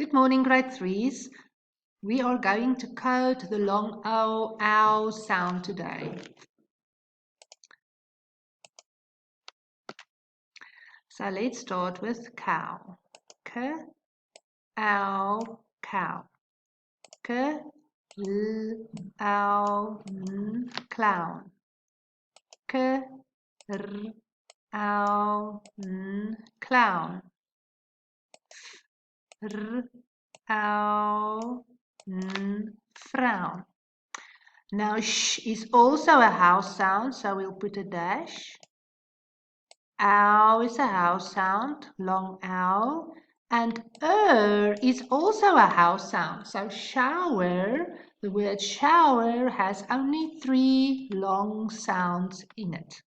Good morning, grade threes. We are going to code the long ow sound today. So let's start with cow. K, ow, cow. K, l, ow, n, clown. K, r, ow, n, clown. R, ow, n, frown. Now sh is also a house sound, so we'll put a dash. Ow is a house sound, long ow. And is also a house sound. So shower, the word shower has only 3 long sounds in it.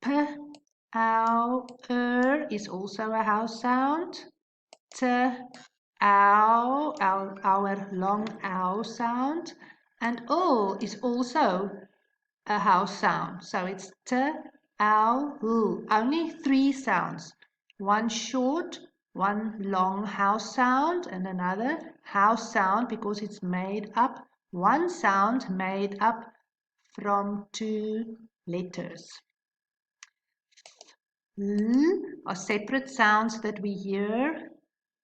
P, ow, is also a house sound. T, ow, our long ow sound. And O is also a house sound. So it's T, ow, oo. Only 3 sounds. One short, one long house sound, and another house sound because it's made up, one sound made up from 2 letters. L are separate sounds that we hear.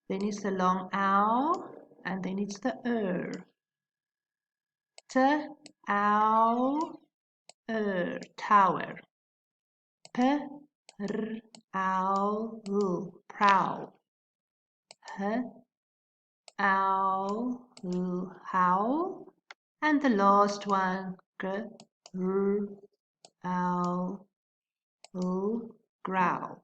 Then it's the long ow, and then it's the T, ow, tower. P, r, ow, l, prowl. H, ow, l, howl. And the last one, g, r, ow, l, growl.